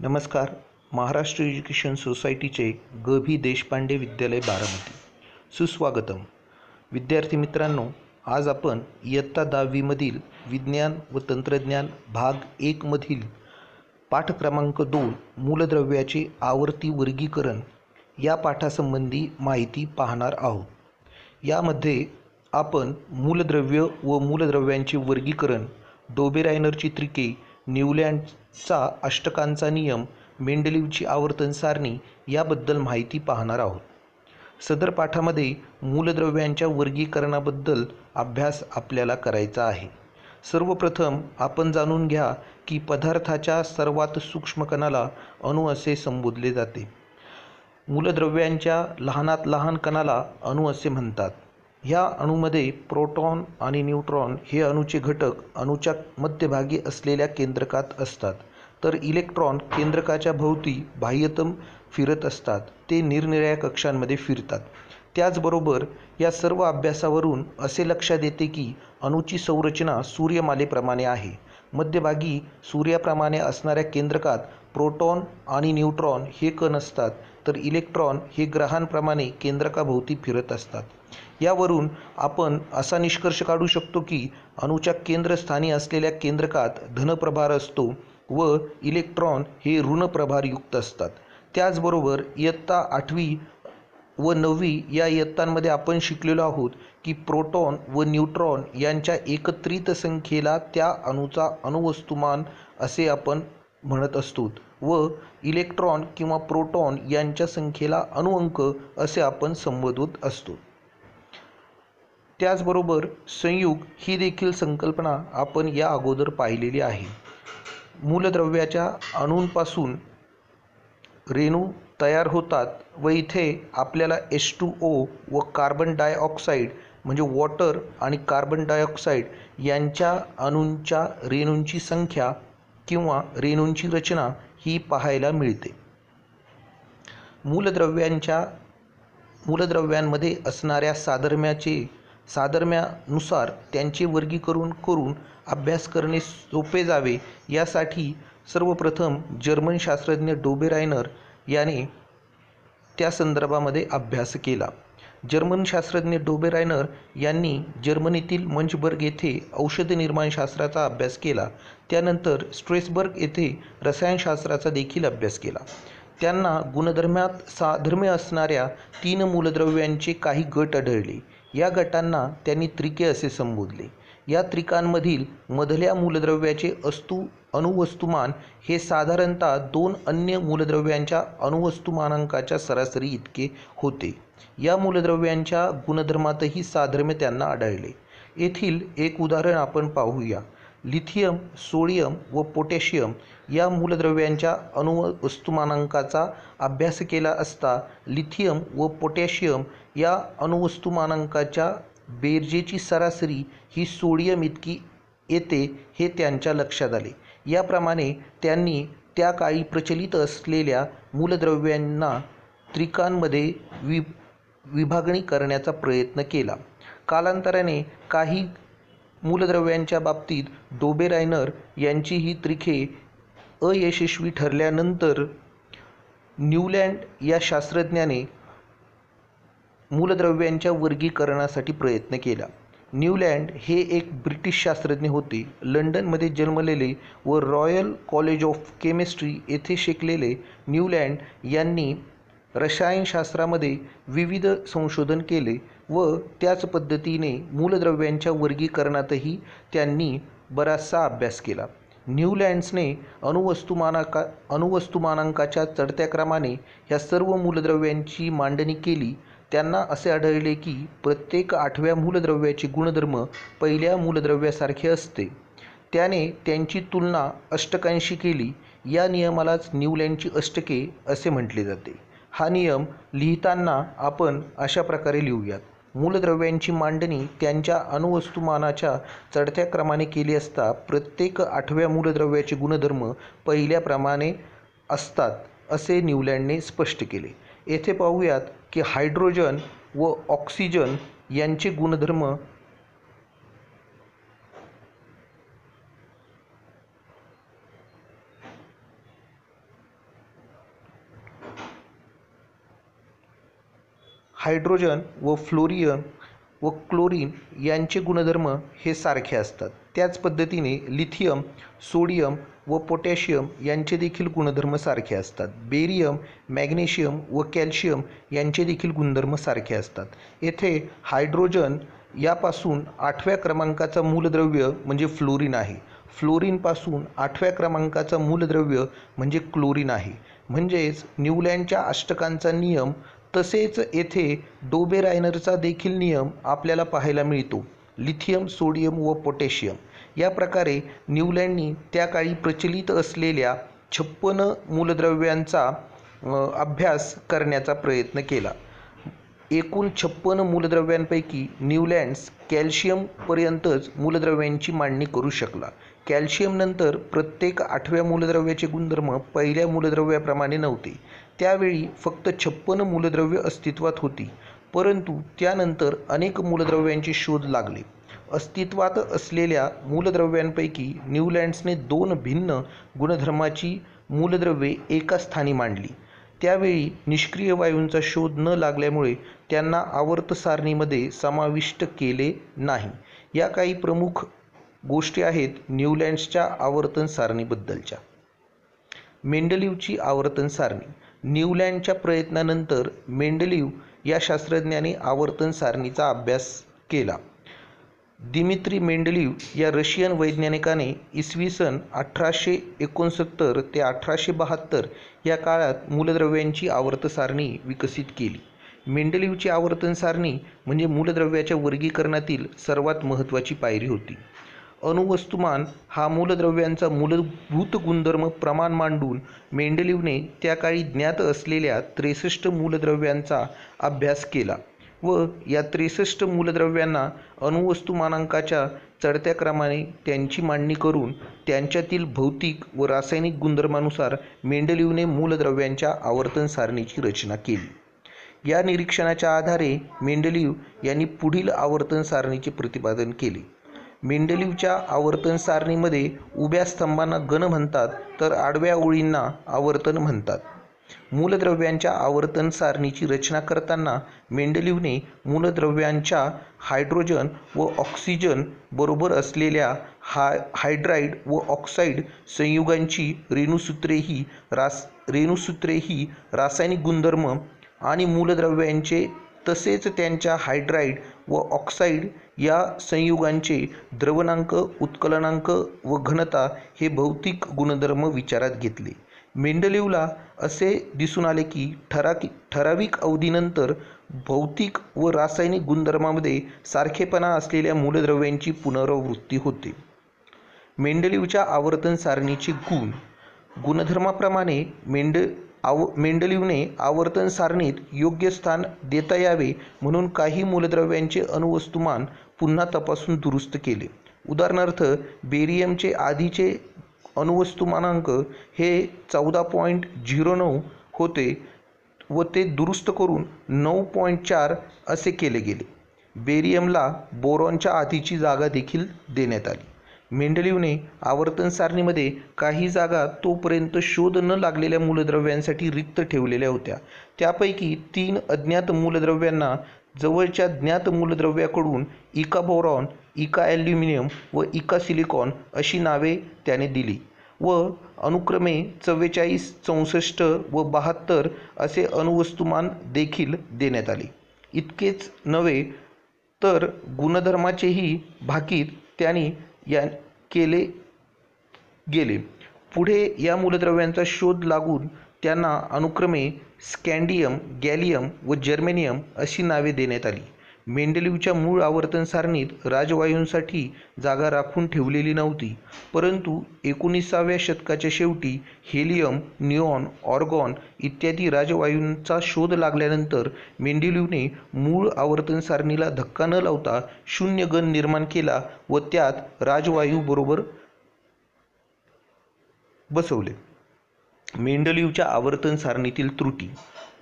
नमस्कार. महाराष्ट्र एज्युकेशन सोसायटीचे ग.भी. देशपांडे विद्यालय बारामती. सुस्वागतम. विद्यार्थी मित्रांनो, आज आपण इयत्ता 10वीमधील विज्ञान व तंत्रज्ञान भाग 1 मधील पाठ क्रमांक 2 मूलद्रव्याचे आवर्ती वर्गीकरण या पाठासंबंधी माहिती पाहणार आहोत. यामध्ये आपण मूलद्रव्य व मूलद्रव्यांचे वर्गीकरण, डोबेरायनरची त्रिके, न्यूलँडचा अष्टकांचा नियम, मेंडलीवची आवर्तन सारणी याबद्दल माहिती पाहणार आहोत. सदर पाठामध्ये मूलद्रव्यांच्या वर्गीकरणाबद्दल अभ्यास आपल्याला करायचा आहे. सर्वप्रथम आपण जाणून घ्या की पदार्थाच्या सर्वात सूक्ष्म कणाला अणु असे संबोधले जाते. मूलद्रव्यांच्या लहानात लहान कणाला अणु असे म्हणतात. ह्या अणूमध्ये प्रोटॉन आणि न्यूट्रॉन हे अणूचे घटक अणूच्या मध्यभागी असलेल्या केंद्रकात असतात, तर इलेक्ट्रॉन केंद्रकाच्या भोवती बाह्यतम फिरत असतात. ते निरनिराळ्या कक्षांमध्ये फिरतात. त्याचबरोबर या सर्व अभ्यासावरून असे लक्षात येते की अणूची संरचना सूर्यमालेप्रमाणे आहे. मध्यभागी सूर्याप्रमाणे असणाऱ्या केंद्रकात प्रोटॉन आणि न्यूट्रॉन हे कण असतात, तर इलेक्ट्रॉन हे ग्रहांप्रमाणे केंद्रकाभोवती फिरत असतात. यावरून आपण असा निष्कर्ष काढू शकतो की अणूच्या केंद्रस्थानी असलेल्या केंद्रकात धनप्रभार असतो व इलेक्ट्रॉन हे ऋणप्रभारयुक्त असतात. त्याचबरोबर इयत्ता 8वी व 9वी या इयत्तांमध्ये आपण शिकलेलो आहोत की प्रोटॉन व न्यूट्रॉन यांच्या एकत्रित संख्येला त्या अणूचा अणुवस्तुमान असे आपण म्हणत असतो व इलेक्ट्रॉन किंवा प्रोटॉन यांच्या संख्येला अणुअंक असे आपण संबोधत असतो. त्याचबरोबर संयुग ही देखील संकल्पना आपण या अगोदर पाहिलेली आहे. मूलद्रव्याच्या अणूंपासून रेणू तयार होतात व इथे आपल्याला H2O व कार्बन डायऑक्साईड म्हणजे वॉटर आणि कार्बन डायऑक्साईड यांच्या अणूंच्या रेणूंची संख्या किंवा रेणूंची रचना ही पाहायला मिळते. मूलद्रव्यांमध्ये असणाऱ्या साधर्म्यानुसार त्यांचे वर्गीकरण करून अभ्यास करणे सोपे जावे यासाठी सर्वप्रथम जर्मन शास्त्रज्ञ डोबेरायनर याने त्या संदर्भामध्ये अभ्यास केला. जर्मन शास्त्रज्ञ डोबेरायनर यांनी जर्मनीतील मंचबर्ग येथे औषध निर्माणशास्त्राचा अभ्यास केला. त्यानंतर स्ट्रेसबर्ग येथे रसायनशास्त्राचा देखील अभ्यास केला. त्यांना गुणधर्मात साधर्म्य असणाऱ्या 3 मूलद्रव्यांचे काही गट आढळले. या गटांना त्यांनी त्रिके असे संबोधले. या त्रिकांमधील मधल्या मूलद्रव्याचे अणुवस्तुमान हे साधारणतः 2 अन्य मूलद्रव्यांच्या अणुवस्तुमानांकाच्या सरासरी इतके होते. या मूलद्रव्यांच्या गुणधर्मातही साधर्म्य त्यांना आढळले. येथील एक उदाहरण आपण पाहूया. लिथियम, सोडियम व पोटॅशियम या मूलद्रव्यांच्या अणुवस्तुमानांकाचा अभ्यास केला असता लिथियम व पोटॅशियम या अणुवस्तुमानांकाच्या बेरजेची सरासरी ही सोडियम इतकी येते हे त्यांच्या लक्षात आले. याप्रमाणे त्यांनी त्या काळी प्रचलित असलेल्या मूलद्रव्यांना त्रिकांमध्ये विभागणी करण्याचा प्रयत्न केला. कालांतराने काही मूलद्रव्यांच्या बाबतीत डोबेरायनर यांची ही त्रिके अयशस्वी ठरल्यानंतर न्यूलँड या शास्त्रज्ञाने मूलद्रव्यांच्या वर्गीकरणासाठी प्रयत्न केला. न्यूलँड हे एक ब्रिटिश शास्त्रज्ञ होते. लंडनमध्ये जन्मलेले व रॉयल कॉलेज ऑफ केमिस्ट्री येथे शिकलेले न्यूलँड यांनी रसायनशास्त्रामध्ये विविध संशोधन केले व त्याच पद्धतीने मूलद्रव्यांच्या वर्गीकरणातही त्यांनी बराचसा अभ्यास केला. न्यूलँड्सने अणुवस्तुमानांकाच्या चढत्या क्रमाने ह्या सर्व मूलद्रव्यांची मांडणी केली. त्यांना असे आढळले की प्रत्येक 8व्या मूलद्रव्याचे गुणधर्म पहिल्या मूलद्रव्यासारखे असते. त्याने त्यांची तुलना अष्टकांशी केली. या नियमालाच न्यूलँडची अष्टके असे म्हटले जाते. हा नियम लिहिताना आपण अशा प्रकारे लिहूयात. मूलद्रव्यांची मांडणी त्यांच्या अणुवस्तुमानाच्या चढत्या क्रमाने केली असता प्रत्येक 8व्या मूलद्रव्याचे गुणधर्म पहिल्याप्रमाणे असतात असे न्यूलँडने स्पष्ट केले. येथे पाहूयात की हायड्रोजन व ऑक्सिजन यांचे गुणधर्म हायड्रोजन व फ्लोरियम व क्लोरीन यांचे गुणधर्म हे सारखे असतात. त्याच पद्धतीने लिथियम, सोडियम व पोटॅशियम यांचे देखील गुणधर्म सारखे असतात. बेरियम, मॅग्नेशियम व कॅल्शियम यांचे देखील गुणधर्म सारखे असतात. येथे हायड्रोजन यापासून 8व्या क्रमांकाचा मूलद्रव्य म्हणजे फ्लोरीन आहे. फ्लोरीनपासून 8व्या क्रमांकाचा मूलद्रव्य म्हणजे क्लोरीन आहे. म्हणजेच न्यूलँडच्या अष्टकांचा नियम तसेच येथे डोबेरायनरचा देखील नियम आपल्याला पाहायला मिळतो. लिथियम, सोडियम व पोटॅशियम या प्रकारे न्यूलँडनी त्या काळी प्रचलित असलेल्या 56 मूलद्रव्यांचा अभ्यास करण्याचा प्रयत्न केला. एकूण 56 मूलद्रव्यांपैकी न्यूलँड्स कॅल्शियमपर्यंतच मूलद्रव्यांची मांडणी करू शकला. कॅल्शियमनंतर प्रत्येक 8व्या मूलद्रव्याचे गुणधर्म पहिल्या मूलद्रव्याप्रमाणे नव्हते. त्यावेळी फक्त 56 मूलद्रव्ये अस्तित्वात होती, परंतु त्यानंतर अनेक मूलद्रव्यांचे शोध लागले. अस्तित्वात असलेल्या मूलद्रव्यांपैकी न्यूलँड्सने 2 भिन्न गुणधर्माची मूलद्रव्ये एका स्थानी मांडली. त्यावेळी निष्क्रिय वायूंचा शोध न लागल्यामुळे त्यांना आवर्त सारणीमध्ये समाविष्ट केले नाही. या काही प्रमुख गोष्टी आहेत न्यूलँड्सच्या आवर्तन सारणीबद्दलच्या. मेंडलीवची आवर्तन सारणी. न्यूलँडच्या प्रयत्नानंतर मेंडलीव या शास्त्रज्ञाने आवर्तन सारणीचा अभ्यास केला. दिमित्री मेंडलीव या रशियन वैज्ञानिकाने इसवी सन 1869 ते 1872 या काळात मूलद्रव्यांची आवर्त सारणी विकसित केली. मेंडलीवची आवर्तन सारणी म्हणजे मूलद्रव्याच्या वर्गीकरणातील सर्वात महत्त्वाची पायरी होती. अणुवस्तुमान हा मूलद्रव्यांचा मूलभूत गुणधर्म प्रमाण मांडून मेंडलीवने त्या काळी ज्ञात असलेल्या 63 मूलद्रव्यांचा अभ्यास केला व या 63 मूलद्रव्यांना अणुवस्तुमानांकाच्या चढत्या क्रमाने त्यांची मांडणी करून त्यांच्यातील भौतिक व रासायनिक गुणधर्मानुसार मेंडलीवने मूलद्रव्यांच्या आवर्तन सारणीची रचना केली. या निरीक्षणाच्या आधारे मेंडलीव यांनी पुढील आवर्तन सारणीचे प्रतिपादन केले. मेंडलीवच्या आवर्तन सारणीमध्ये उभ्या स्तंभांना गण म्हणतात तर आडव्या ओळींना आवर्तन म्हणतात. मूलद्रव्यांच्या आवर्तन सारणीची रचना करताना मेंडलीवने मूलद्रव्यांच्या हायड्रोजन व ऑक्सिजन बरोबर असलेल्या हायड्राइड व ऑक्साईड संयुगांची रेणुसूत्रेही रासायनिक गुणधर्म आणि मूलद्रव्यांचे तसेच त्यांच्या हायड्राइड व ऑक्साईड या संयुगांचे द्रवणांक, उत्कलनांक व घनता हे भौतिक गुणधर्म विचारात घेतले. मेंडलीवला असे दिसून आले की ठराविक अवधीनंतर भौतिक व रासायनिक गुणधर्मामध्ये सारखेपणा असलेल्या मूलद्रव्यांची पुनरावृत्ती होते. मेंडलीवच्या आवर्तन सारणीचे गुणधर्माप्रमाणे मेंडलीवने आवर्तन सारणीत योग्य स्थान देता यावे म्हणून काही मूलद्रव्यांचे अणुवस्तुमान पुन्हा तपासून दुरुस्त केले. उदाहरणार्थ बेरियमचे आधीचे अणुवस्तुमानांक हे 14.09 होते व ते दुरुस्त करून 9.4 असे केले गेले. बेरियमला बोरॉनच्या आधीची जागा देखील देण्यात आली. मेंडलीवने आवर्तन सारणीमध्ये काही जागा तोपर्यंत शोध न लागलेल्या मूलद्रव्यांसाठी रिक्त ठेवलेल्या होत्या. त्यापैकी 3 अज्ञात मूलद्रव्यांना जवळच्या ज्ञात मूलद्रव्याकडून इका बोरॉन, इका ॲल्युमिनियम व इका सिलिकॉन अशी नावे त्याने दिली व अनुक्रमे 44, 64 व 72 असे अणुवस्तुमान देखील देण्यात आले. इतकेच नव्हे तर गुणधर्माचेही भाकीत त्यांनी केले गेले. पुढे या मूलद्रव्यांचा शोध लागून त्यांना अनुक्रमे स्कँडियम, गॅलियम व जर्मेनियम अशी नावे देण्यात आली. मेंडलीवच्या मूळ आवर्तन सारणीत राजवायूंसाठी जागा राखून ठेवलेली नव्हती, परंतु 19व्या शतकाच्या शेवटी हेलियम, निऑन, ऑर्गॉन इत्यादी राजवायूंचा शोध लागल्यानंतर मेंडलीवने मूळ आवर्तन सारणीला धक्का न लावता शून्य गण निर्माण केला व त्यात राजवायू बरोबर बसवले. मेंडलीवच्या आवर्तन सारणीतील त्रुटी.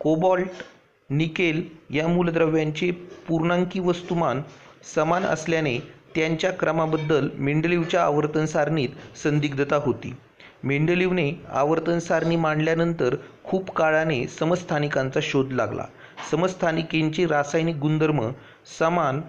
कोबाल्ट, निकेल या मूलद्रव्यांचे पूर्णांकी वस्तुमान समान असल्याने त्यांच्या क्रमाबद्दल मेंडलीवच्या आवर्तन सारणीत संदिग्धता होती. मेंडलीवने आवर्तन सारणी मांडल्यानंतर खूप काळाने समस्थानिकांचा शोध लागला. समस्थानिकांचे रासायनिक गुणधर्म समान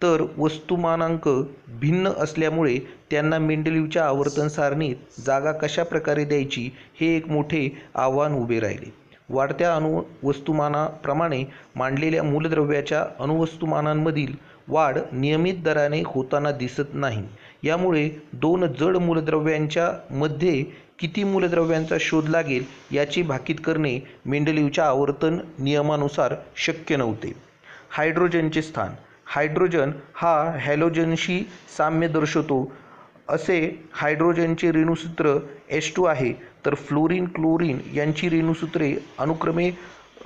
तर वस्तुमानांक भिन्न असल्यामुळे त्यांना मेंडलीवच्या आवर्तन सारणीत जागा कशा प्रकारे द्यायची हे एक मोठे आव्हान उभे राहिले. वाढत्या अणुवस्तुमानाप्रमाणे मांडलेल्या मूलद्रव्याच्या अणुवस्तुमानांमधील वाढ नियमित दराने होताना दिसत नाही. यामुळे दोन जड मूलद्रव्यांच्या मध्ये किती मूलद्रव्यांचा शोध लागेल याची भाकीत करणे मेंडलीवच्या आवर्तन नियमानुसार शक्य नव्हते. हायड्रोजनचे स्थान. हायड्रोजन हा हॅलोजनशी साम्य दर्शवतो. असे हायड्रोजनचे रेणुसूत्र H2 आहे, तर फ्लोरीन क्लोरीन यांची रेणुसूत्रे अनुक्रमे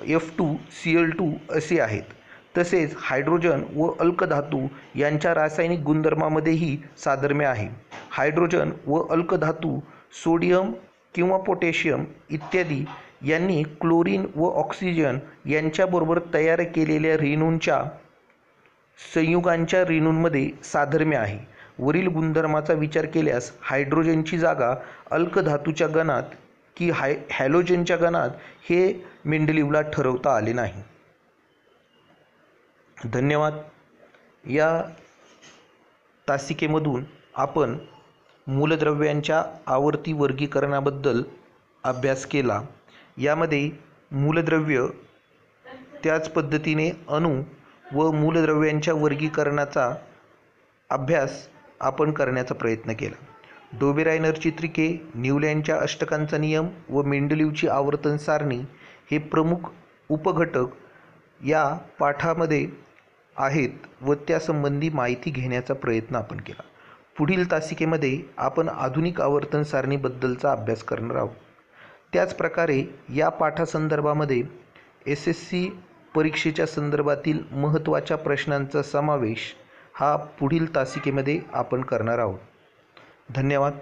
F2Cl2 असे आहेत. तसेच हायड्रोजन व अल्कधातू यांच्या रासायनिक गुणधर्मामध्येही साधर्म्य आहे. हायड्रोजन व अल्कधातू सोडियम किंवा पोटॅशियम इत्यादी यांनी क्लोरीन व ऑक्सिजन यांच्याबरोबर तयार केलेल्या रेणूंच्या संयुगांच्या रेणूंमध्ये साधर्म्य आहे. वरील गुणधर्माचा विचार केल्यास हायड्रोजनची जागा अल्कधातूच्या गणात की हॅलोजनच्या गणात हे मेंडलीवला ठरवता आले नाही. धन्यवाद. या तासिकेमधून आपण मूलद्रव्यांच्या आवर्ती वर्गीकरणाबद्दल अभ्यास केला. यामध्ये मूलद्रव्य त्याच पद्धतीने अणू व मूलद्रव्यांच्या वर्गीकरणाचा अभ्यास आपण करण्याचा प्रयत्न केला. डोबेरायनर चित्रिके, न्यूलँडच्या अष्टकांचा नियम व मेंडलीवची आवर्तन सारणी हे प्रमुख उपघटक या पाठामध्ये आहेत व त्यासंबंधी माहिती घेण्याचा प्रयत्न आपण केला. पुढील तासिकेमध्ये आपण आधुनिक आवर्तन सारणीबद्दलचा अभ्यास करणार आहोत. त्याचप्रकारे या पाठासंदर्भामध्ये SSC परीक्षेच्या संदर्भातील महत्त्वाच्या प्रश्नांचा समावेश हा पुढील तासिकेमध्ये आपण करणार आहोत. धन्यवाद.